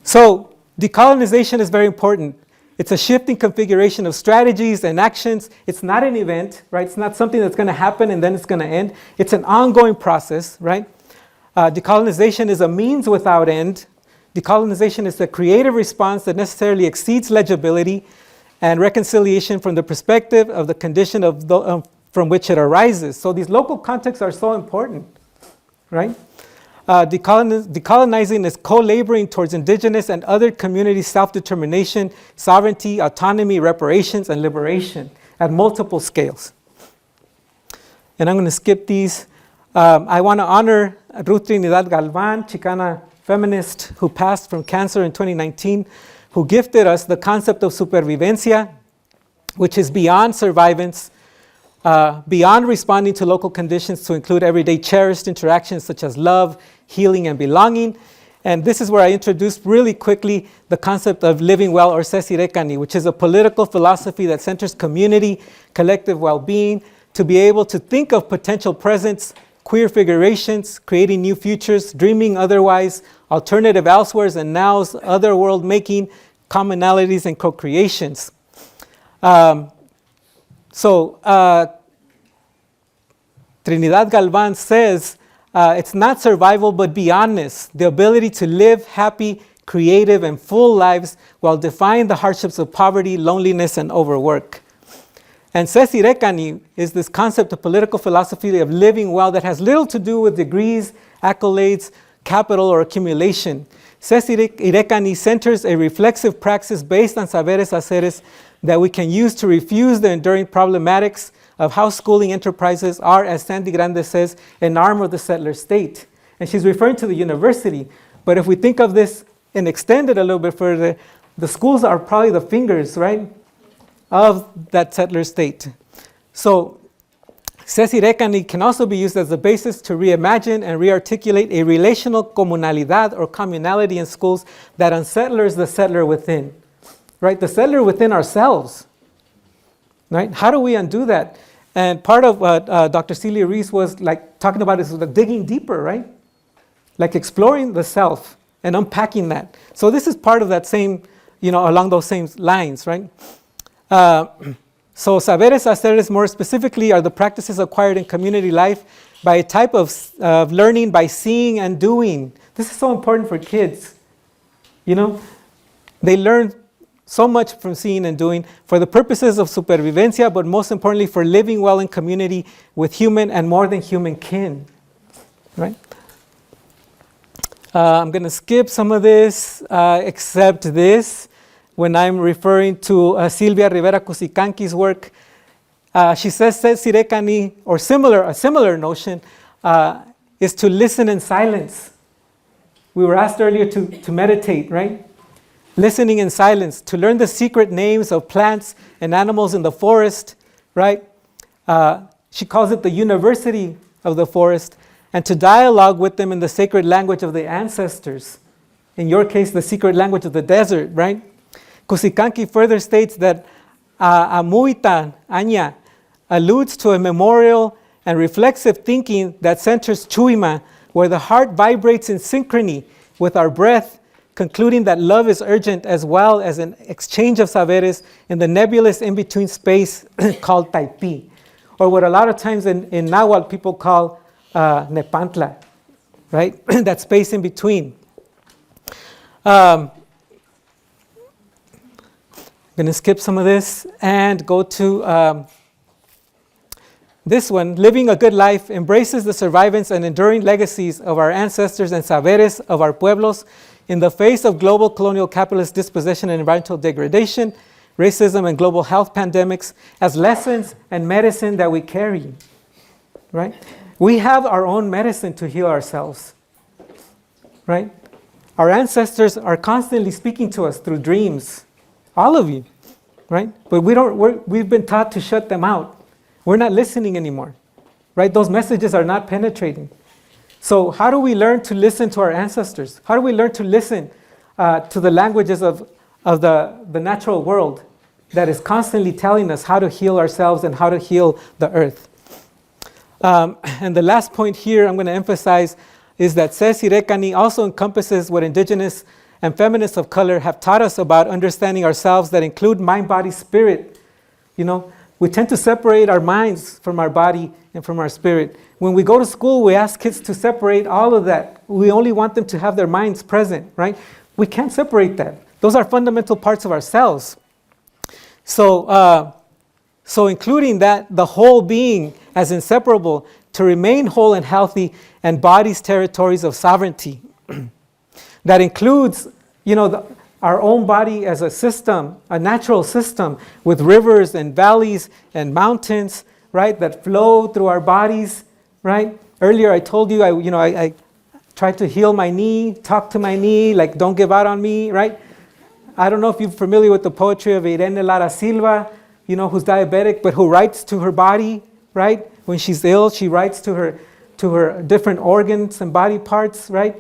So decolonization is very important. It's a shifting configuration of strategies and actions. It's not an event, right? It's not something that's going to happen and then it's going to end. It's an ongoing process, right? Decolonization is a means without end. Decolonization is a creative response that necessarily exceeds legibility and reconciliation from the perspective of the condition from which it arises. So these local contexts are so important, right? Decolonizing is co-laboring towards indigenous and other community self-determination, sovereignty, autonomy, reparations, and liberation at multiple scales. And I'm going to skip these. I want to honor Ruth Trinidad Galvan, Chicana feminist who passed from cancer in 2019, who gifted us the concept of supervivencia, which is beyond survivance, beyond responding to local conditions to include everyday cherished interactions such as love, healing, and belonging. And this is where I introduced really quickly the concept of living well, or SICRE, which is a political philosophy that centers community, collective well-being, to be able to think of potential presents, queer figurations, creating new futures, dreaming otherwise, alternative elsewheres and nows, other world making, commonalities, and co-creations. Trinidad Galvan says, it's not survival but beyondness, the ability to live happy, creative, and full lives while defying the hardships of poverty, loneliness, and overwork. And SICRE is this concept of political philosophy of living well that has little to do with degrees, accolades, capital, or accumulation. SICRE centers a reflexive praxis based on saberes haceres that we can use to refuse the enduring problematics of how schooling enterprises are, as Sandy Grande says, an arm of the settler state. And she's referring to the university. But if we think of this and extend it a little bit further, the schools are probably the fingers, right, of that settler state. So SICRE can also be used as the basis to reimagine and rearticulate a relational comunalidad or communality in schools that unsettlers the settler within, right? The settler within ourselves, right? How do we undo that? And part of what Dr. Celia Reese was like talking about is like digging deeper, right? Like exploring the self and unpacking that. So this is part of that same, along those same lines, right? So saberes haceres more specifically are the practices acquired in community life by a type of learning by seeing and doing. This is so important for kids. They learn so much from seeing and doing for the purposes of supervivencia, but most importantly for living well in community with human and more than human kin, right? I'm going to skip some of this, except this. When I'm referring to Silvia Rivera Cusicanqui's work, she says SICRE, or a similar notion, is to listen in silence. We were asked earlier to meditate, right? Listening in silence, to learn the secret names of plants and animals in the forest, right? She calls it the university of the forest, and to dialogue with them in the sacred language of the ancestors. In your case, the secret language of the desert, right? Cusicanqui further states that Amuita Aña alludes to a memorial and reflexive thinking that centers Chuima, where the heart vibrates in synchrony with our breath, concluding that love is urgent as well as an exchange of saberes in the nebulous in-between space called Taipi, or what a lot of times in Nahuatl people call Nepantla, right? That space in between. I'm going to skip some of this and go to this one. Living a good life embraces the survivance and enduring legacies of our ancestors and saberes of our pueblos in the face of global colonial capitalist dispossession and environmental degradation, racism, and global health pandemics as lessons and medicine that we carry, right? We have our own medicine to heal ourselves, right? Our ancestors are constantly speaking to us through dreams. All of you, right? But we've been taught to shut them out. We're not listening anymore, right? Those messages are not penetrating. So how do we learn to listen to our ancestors? How do we learn to listen to the languages of the natural world that is constantly telling us how to heal ourselves and how to heal the earth? And the last point here I'm going to emphasize is that SICRE also encompasses what indigenous and feminists of color have taught us about understanding ourselves, that include mind, body, spirit. We tend to separate our minds from our body and from our spirit. When we go to school, we ask kids to separate all of that. We only want them to have their minds present, right? We can't separate that. Those are fundamental parts of ourselves. So including that, the whole being as inseparable to remain whole and healthy and bodies territories of sovereignty. That includes, our own body as a system, a natural system with rivers and valleys and mountains, right, that flow through our bodies, right? Earlier I told you, I tried to heal my knee, talk to my knee, like don't give out on me, right? I don't know if you're familiar with the poetry of Irene Lara Silva, who's diabetic, but who writes to her body, right? When she's ill, she writes to her different organs and body parts, right?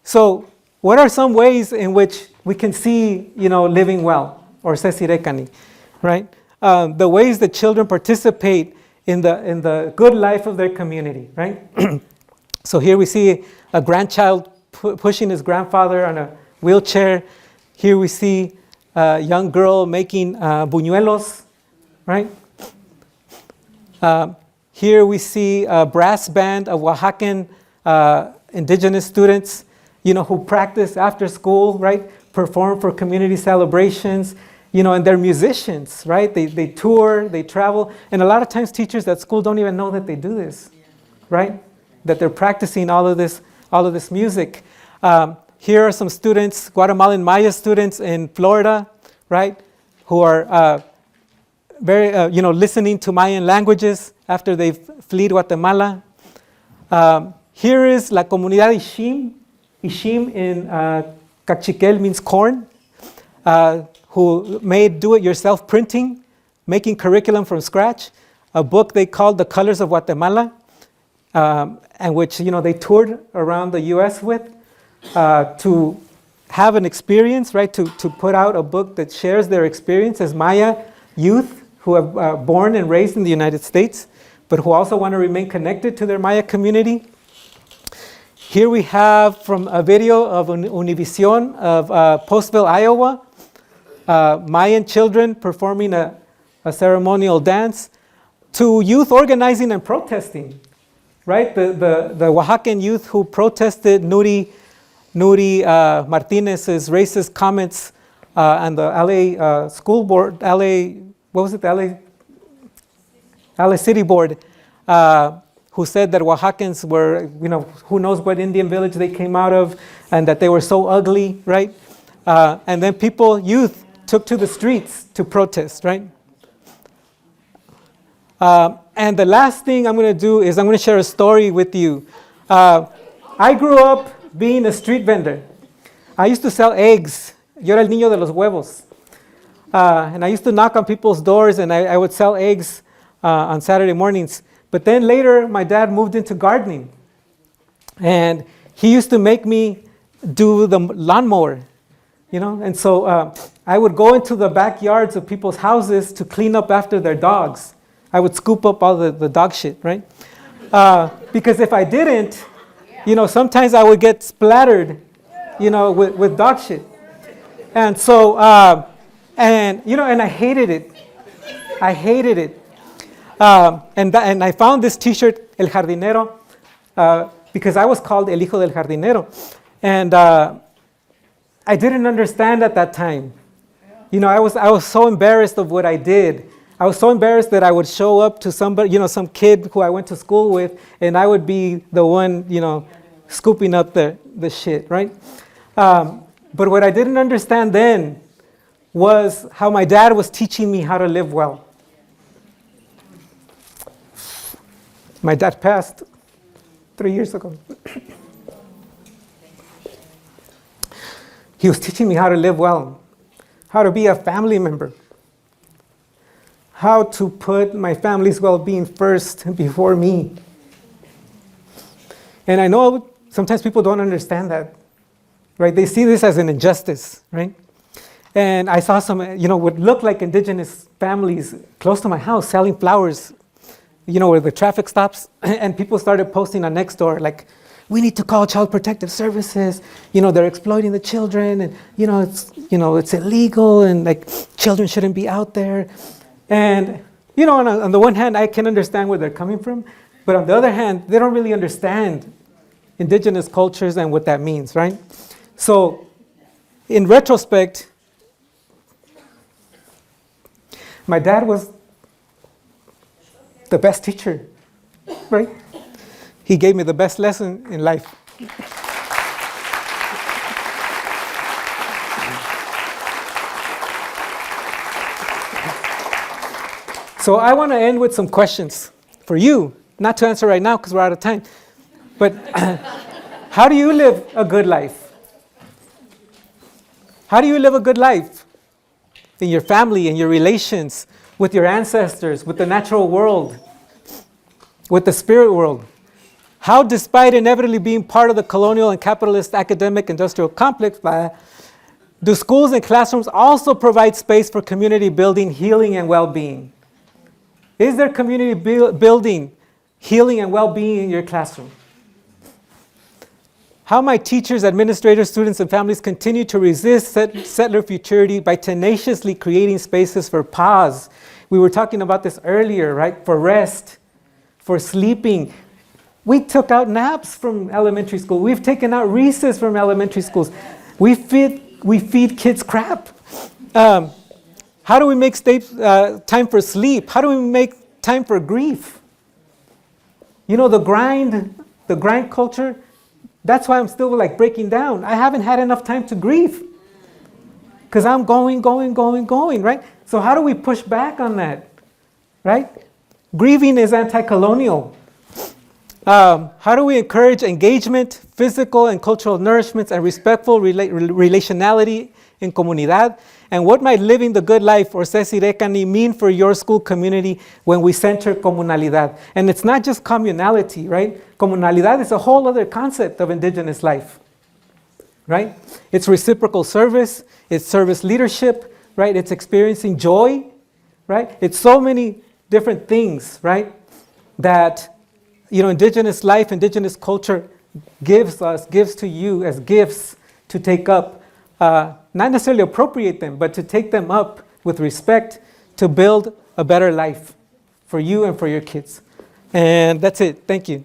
So what are some ways in which we can see, living well, or SICRE, right? The ways that children participate in the good life of their community, right? So here we see a grandchild pushing his grandfather on a wheelchair. Here we see a young girl making buñuelos, right? Here we see a brass band of Oaxacan indigenous students, who practice after school, right? Perform for community celebrations, and they're musicians, right? They tour, they travel. And a lot of times teachers at school don't even know that they do this, right? That they're practicing all of this music. Here are some students, Guatemalan Maya students in Florida, right? who are very, listening to Mayan languages after they've fled Guatemala. Here is La Comunidad Ishim. Ishim in Cachiquel means corn, who made do-it-yourself printing, making curriculum from scratch, a book they called The Colors of Guatemala, and which they toured around the U.S. with to have an experience, right? To put out a book that shares their experience as Maya youth who are born and raised in the United States, but who also want to remain connected to their Maya community. Here we have from a video of Univision of Postville, Iowa, Mayan children performing a ceremonial dance, to youth organizing and protesting, right? The Oaxacan youth who protested Nuri Martinez's racist comments on the LA school board, the LA City Board, who said that Oaxacans were, who knows what Indian village they came out of, and that they were so ugly, right? And then youth took to the streets to protest, right? And the last thing I'm going to do is I'm going to share a story with you. I grew up being a street vendor. I used to sell eggs. Yo era el niño de los huevos. And I used to knock on people's doors, and I would sell eggs on Saturday mornings. But then later, my dad moved into gardening. And he used to make me do the lawnmower, And so I would go into the backyards of people's houses to clean up after their dogs. I would scoop up all the dog shit, right? Because if I didn't, sometimes I would get splattered, with dog shit. And so, and I hated it. I hated it. And I found this T-shirt, El Jardinero, because I was called El Hijo del Jardinero. And I didn't understand at that time. I was so embarrassed of what I did. I was so embarrassed that I would show up to somebody, some kid who I went to school with, and I would be the one, scooping up the shit, right? But what I didn't understand then was how my dad was teaching me how to live well. My dad passed 3 years ago. He was teaching me how to live well, how to be a family member, how to put my family's well-being first before me. And I know sometimes people don't understand that, right? They see this as an injustice, right? And I saw some, what looked like indigenous families close to my house selling flowers, where the traffic stops, and people started posting on Nextdoor, like, we need to call Child Protective Services. They're exploiting the children, and it's illegal, and like children shouldn't be out there. And on the one hand, I can understand where they're coming from, but on the other hand, they don't really understand indigenous cultures and what that means, right? So, in retrospect, my dad was the best teacher, right? He gave me the best lesson in life. So I want to end with some questions for you, not to answer right now because we're out of time. But how do you live a good life? How do you live a good life? In your family, in your relations, with your ancestors, with the natural world, with the spirit world. How, despite inevitably being part of the colonial and capitalist academic industrial complex, do schools and classrooms also provide space for community building, healing, and well-being? Is there community building, healing, and well-being in your classroom? How might teachers, administrators, students, and families continue to resist settler futurity by tenaciously creating spaces for pause? We were talking about this earlier, right? For rest, for sleeping. We took out naps from elementary school. We've taken out recess from elementary schools. We feed kids crap. How do we make time for sleep? How do we make time for grief? The grind culture. That's why I'm still breaking down. I haven't had enough time to grieve. because I'm going, right? So how do we push back on that, right? Grieving is anti-colonial. How do we encourage engagement, physical and cultural nourishments, and respectful relationality in comunidad? And what might living the good life, or SICRE, mean for your school community when we center comunalidad? And it's not just communality, right? Comunalidad is a whole other concept of indigenous life, right? It's reciprocal service, it's service leadership, right? It's experiencing joy, right? It's so many different things, right? That, indigenous life, indigenous culture gives to you as gifts to take up. Not necessarily appropriate them, but to take them up with respect to build a better life for you and for your kids. And that's it. Thank you.